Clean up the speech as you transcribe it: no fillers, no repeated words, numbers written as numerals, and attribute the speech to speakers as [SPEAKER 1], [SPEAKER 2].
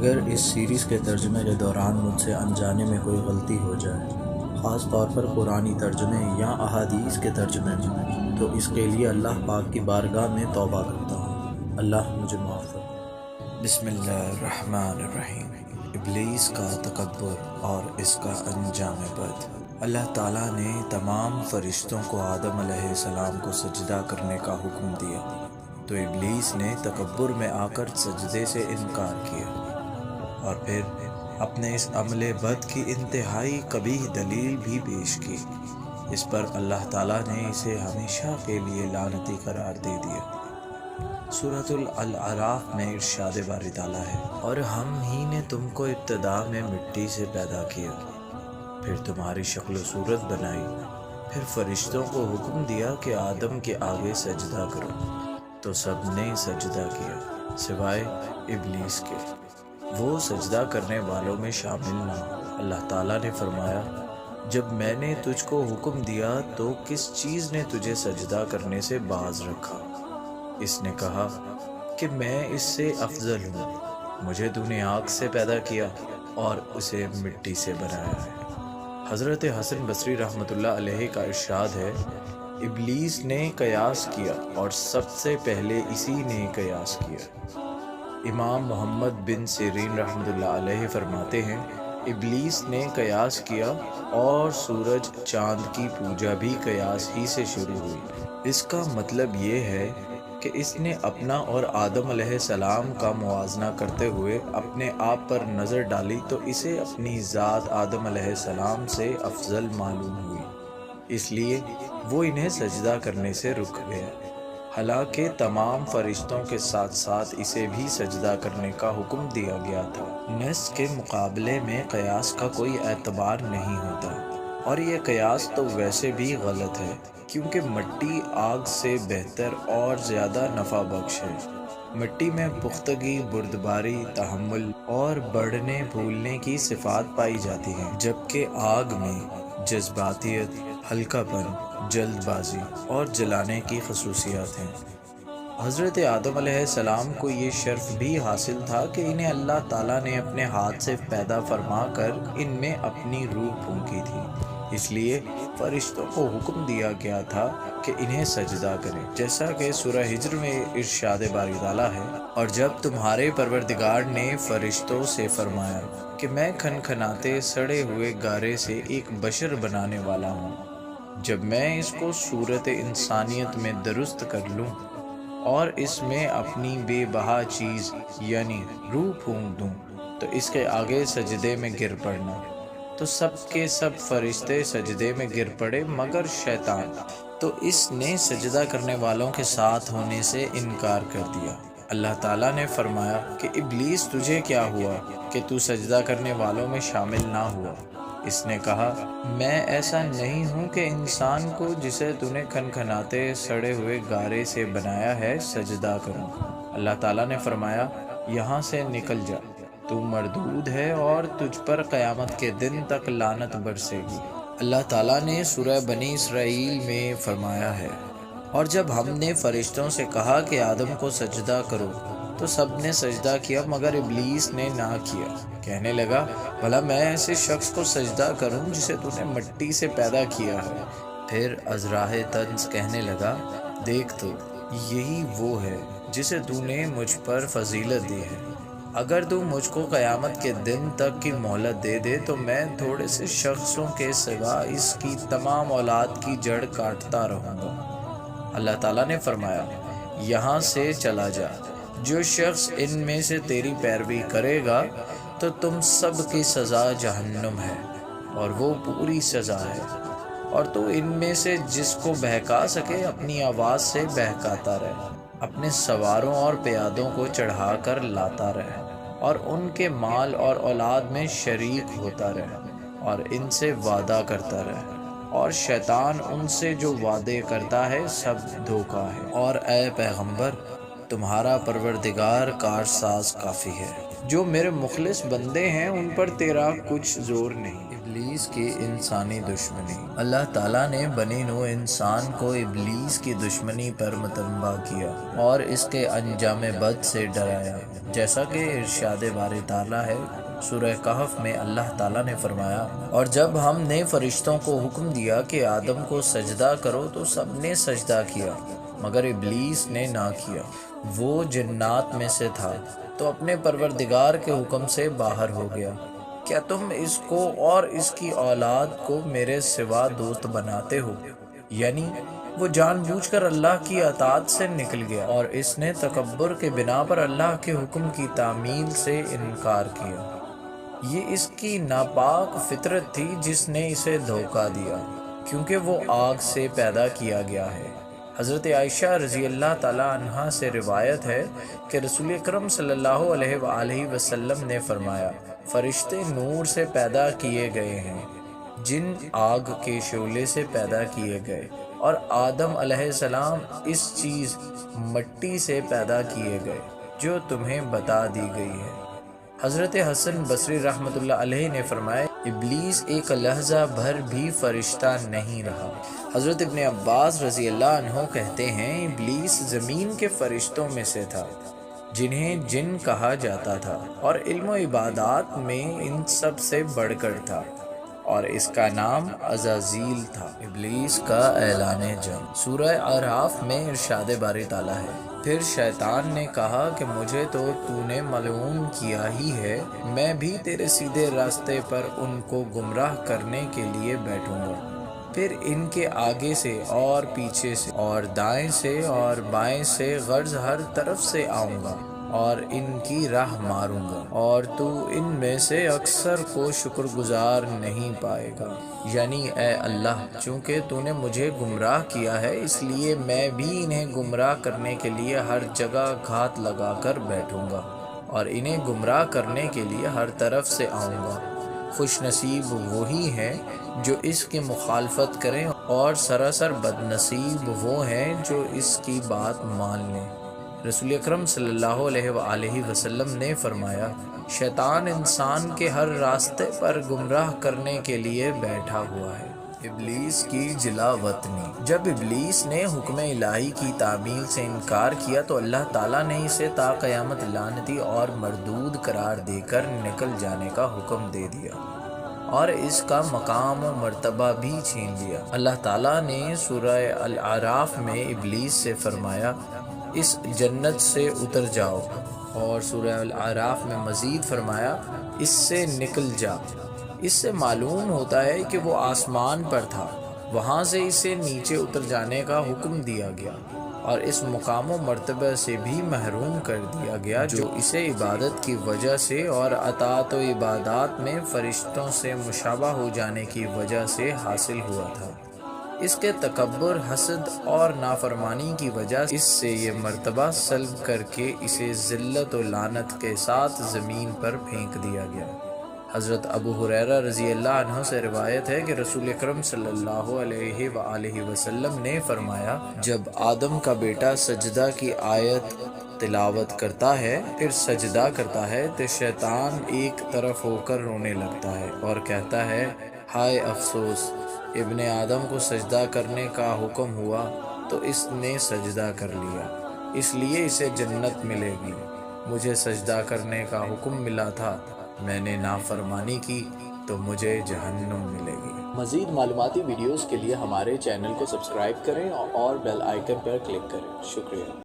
[SPEAKER 1] اگر اس سیریز کے ترجمے کے دوران مجھ سے انجانے میں کوئی غلطی ہو جائے، خاص طور پر قرآنی ترجمے یا احادیث کے ترجمے میں، تو اس کے لیے اللہ پاک کی بارگاہ میں توبہ کرتا ہوں۔ اللہ مجھے معاف فرمائے۔
[SPEAKER 2] بسم اللہ الرحمن الرحیم۔ ابلیس کا تکبر اور اس کا انجام بد۔ اللہ تعالیٰ نے تمام فرشتوں کو آدم علیہ السلام کو سجدہ کرنے کا حکم دیا، تو ابلیس نے تکبر میں آ کر سجدے سے انکار کیا اور پھر اپنے اس عمل بد کی انتہائی قبیح دلیل بھی پیش کی۔ اس پر اللہ تعالیٰ نے اسے ہمیشہ کے لیے لعنتی قرار دے دیا۔ سورۃ الاعراف میں ارشاد باری تعالیٰ ہے، اور ہم ہی نے تم کو ابتدا میں مٹی سے پیدا کیا، پھر تمہاری شکل و صورت بنائی، پھر فرشتوں کو حکم دیا کہ آدم کے آگے سجدہ کرو، تو سب نے سجدہ کیا سوائے ابلیس کے، وہ سجدہ کرنے والوں میں شامل نہ ہو۔ اللہ تعالیٰ نے فرمایا، جب میں نے تجھ کو حکم دیا تو کس چیز نے تجھے سجدہ کرنے سے باز رکھا؟ اس نے کہا کہ میں اس سے افضل ہوں، مجھے تو نے آگ سے پیدا کیا اور اسے مٹی سے بنایا ہے۔ حضرت حسن بصری رحمۃ اللہ علیہ کا ارشاد ہے، ابلیس نے قیاس کیا اور سب سے پہلے اسی نے قیاس کیا۔ امام محمد بن سیرین رحمۃ اللہ علیہ فرماتے ہیں، ابلیس نے قیاس کیا اور سورج چاند کی پوجا بھی قیاس ہی سے شروع ہوئی۔ اس کا مطلب یہ ہے کہ اس نے اپنا اور آدم علیہ السلام کا موازنہ کرتے ہوئے اپنے آپ پر نظر ڈالی تو اسے اپنی ذات آدم علیہ السلام سے افضل معلوم ہوئی، اس لیے وہ انہیں سجدہ کرنے سے رک گیا، حالانکہ تمام فرشتوں کے ساتھ ساتھ اسے بھی سجدہ کرنے کا حکم دیا گیا تھا۔ نص کے مقابلے میں قیاس کا کوئی اعتبار نہیں ہوتا، اور یہ قیاس تو ویسے بھی غلط ہے، کیونکہ مٹی آگ سے بہتر اور زیادہ نفع بخش ہے۔ مٹی میں پختگی، بردباری، تحمل اور بڑھنے پھولنے کی صفات پائی جاتی ہیں، جبکہ آگ میں جذباتیت، ہلکا پن، جلد بازی اور جلانے کی خصوصیات ہیں۔ حضرت آدم علیہ السلام کو یہ شرف بھی حاصل تھا کہ انہیں اللہ تعالیٰ نے اپنے ہاتھ سے پیدا فرما کر ان میں اپنی روح پھونکی تھی، اس لیے فرشتوں کو حکم دیا گیا تھا کہ انہیں سجدہ کریں، جیسا کہ سورہ ہجر میں ارشاد باری تعالیٰ ہے، اور جب تمہارے پروردگار نے فرشتوں سے فرمایا کہ میں کھنکھناتے سڑے ہوئے گارے سے ایک بشر بنانے والا ہوں، جب میں اس کو صورت انسانیت میں درست کر لوں اور اس میں اپنی بے بہا چیز یعنی روح پھونک دوں تو اس کے آگے سجدے میں گر پڑنا۔ تو سب کے سب فرشتے سجدے میں گر پڑے مگر شیطان، تو اس نے سجدہ کرنے والوں کے ساتھ ہونے سے انکار کر دیا۔ اللہ تعالیٰ نے فرمایا کہ ابلیس تجھے کیا ہوا کہ تو سجدہ کرنے والوں میں شامل نہ ہوا؟ اس نے کہا، میں ایسا نہیں ہوں کہ انسان کو جسے تو نے کھنکھناتے سڑے ہوئے گارے سے بنایا ہے سجدہ کروں۔ اللہ تعالیٰ نے فرمایا، یہاں سے نکل جا، تو مردود ہے اور تجھ پر قیامت کے دن تک لعنت برسے گی۔ اللہ تعالیٰ نے سورہ بنی اسرائیل میں فرمایا ہے، اور جب ہم نے فرشتوں سے کہا کہ آدم کو سجدہ کرو تو سب نے سجدہ کیا مگر ابلیس نے نہ کیا، کہنے لگا، بھلا میں ایسے شخص کو سجدہ کروں جسے تو نے مٹی سے پیدا کیا ہے۔ پھر عذراء طنز کہنے لگا، دیکھ تو یہی وہ ہے جسے تو نے مجھ پر فضیلت دی ہے، اگر تو مجھ کو قیامت کے دن تک کی مہلت دے دے تو میں تھوڑے سے شخصوں کے سوا اس کی تمام اولاد کی جڑ کاٹتا رہوں گا۔ اللہ تعالیٰ نے فرمایا، یہاں سے چلا جا، جو شخص ان میں سے تیری پیروی کرے گا تو تم سب کی سزا جہنم ہے، اور وہ پوری سزا ہے، اور تو ان میں سے جس کو بہکا سکے اپنی آواز سے بہکاتا رہے، اپنے سواروں اور پیادوں کو چڑھا کر لاتا رہے، اور ان کے مال اور اولاد میں شریک ہوتا رہے، اور ان سے وعدہ کرتا رہے، اور شیطان ان سے جو وعدے کرتا ہے سب دھوکہ ہے، اور اے پیغمبر تمہارا پروردگار کارساز کافی ہے، جو میرے مخلص بندے ہیں ان پر تیرا کچھ زور نہیں۔ ابلیس کی انسانی دشمنی۔ اللہ تعالیٰ نے بنی نوع انسان کو ابلیس کی دشمنی پر متنبہ کیا اور اس کے انجام بد سے ڈرایا، جیسا کہ ارشاد باری تعالیٰ ہے سورہ کہف میں اللہ تعالیٰ نے فرمایا، اور جب ہم نے فرشتوں کو حکم دیا کہ آدم کو سجدہ کرو تو سب نے سجدہ کیا مگر ابلیس نے نہ کیا، وہ جنات میں سے تھا تو اپنے پروردگار کے حکم سے باہر ہو گیا۔ کیا تم اس کو اور اس کی اولاد کو میرے سوا دوست بناتے ہو؟ یعنی وہ جان بوجھ کر اللہ کی اطاعت سے نکل گیا اور اس نے تکبر کے بنا پر اللہ کے حکم کی تعمیل سے انکار کیا۔ یہ اس کی ناپاک فطرت تھی جس نے اسے دھوکہ دیا، کیونکہ وہ آگ سے پیدا کیا گیا ہے۔ حضرت عائشہ رضی اللہ تعالیٰ عنہا سے روایت ہے کہ رسول اکرم صلی اللہ علیہ وآلہ وسلم نے فرمایا، فرشتے نور سے پیدا کیے گئے ہیں، جن آگ کے شعلے سے پیدا کیے گئے، اور آدم علیہ السلام اس چیز مٹی سے پیدا کیے گئے جو تمہیں بتا دی گئی ہے۔ حضرت حسن بصری رحمۃ اللہ علیہ نے فرمایا، ابلیس ایک لحظہ بھر بھی فرشتہ نہیں رہا۔ حضرت ابن عباس رضی اللہ عنہ کہتے ہیں، ابلیس زمین کے فرشتوں میں سے تھا جنہیں جن کہا جاتا تھا، اور علم و عبادات میں ان سب سے بڑھ کر تھا، اور اس کا نام عزازیل تھا۔ ابلیس کا اعلان جنگ۔ سورہ اعراف میں ارشاد باری تعالیٰ ہے، پھر شیطان نے کہا کہ مجھے تو نے ملعون کیا ہی ہے، میں بھی تیرے سیدھے راستے پر ان کو گمراہ کرنے کے لیے بیٹھوں گا، پھر ان کے آگے سے اور پیچھے سے اور دائیں سے اور بائیں سے غرض ہر طرف سے آؤں گا اور ان کی راہ ماروں گا، اور تو ان میں سے اکثر کو شکر گزار نہیں پائے گا۔ یعنی اے اللہ، چونکہ تو نے مجھے گمراہ کیا ہے اس لیے میں بھی انہیں گمراہ کرنے کے لیے ہر جگہ گھات لگا کر بیٹھوں گا اور انہیں گمراہ کرنے کے لیے ہر طرف سے آؤں گا۔ خوش نصیب وہی ہیں جو اس کی مخالفت کریں، اور سراسر بد نصیب وہ ہیں جو اس کی بات مان لیں۔ رسول اکرم صلی اللہ علیہ وآلہ وسلم نے فرمایا، شیطان انسان کے ہر راستے پر گمراہ کرنے کے لیے بیٹھا ہوا ہے۔ ابلیس کی جلا وطنی۔ جب ابلیس نے حکم الہی کی تعمیل سے انکار کیا تو اللہ تعالیٰ نے اسے تا قیامت لعنتی اور مردود قرار دے کر نکل جانے کا حکم دے دیا اور اس کا مقام و مرتبہ بھی چھین لیا۔ اللہ تعالیٰ نے سورہ الاعراف میں ابلیس سے فرمایا، اس جنت سے اتر جاؤ، اور سورہ الاعراف میں مزید فرمایا، اس سے نکل جا۔ اس سے معلوم ہوتا ہے کہ وہ آسمان پر تھا، وہاں سے اسے نیچے اتر جانے کا حکم دیا گیا اور اس مقام و مرتبہ سے بھی محروم کر دیا گیا جو اسے عبادت کی وجہ سے اور اطاعت و عبادات میں فرشتوں سے مشابہ ہو جانے کی وجہ سے حاصل ہوا تھا۔ اس کے تکبر، حسد اور نافرمانی کی وجہ اس سے یہ مرتبہ سلب کر کے اسے ذلت و لعنت کے ساتھ زمین پر پھینک دیا گیا۔ حضرت ابو ہریرہ رضی اللہ عنہ سے روایت ہے کہ رسول اکرم صلی اللہ علیہ وآلہ وسلم نے فرمایا، جب آدم کا بیٹا سجدہ کی آیت تلاوت کرتا ہے پھر سجدہ کرتا ہے تو شیطان ایک طرف ہو کر رونے لگتا ہے اور کہتا ہے، ہائے افسوس، ابن آدم کو سجدہ کرنے کا حکم ہوا تو اس نے سجدہ کر لیا، اس لیے اسے جنت ملے گی۔ مجھے سجدہ کرنے کا حکم ملا تھا، میں نے نافرمانی کی تو مجھے جہنم ملے گی۔
[SPEAKER 1] مزید معلوماتی ویڈیوز کے لیے ہمارے چینل کو سبسکرائب کریں اور بیل آئیکن پر کلک کریں۔ شکریہ۔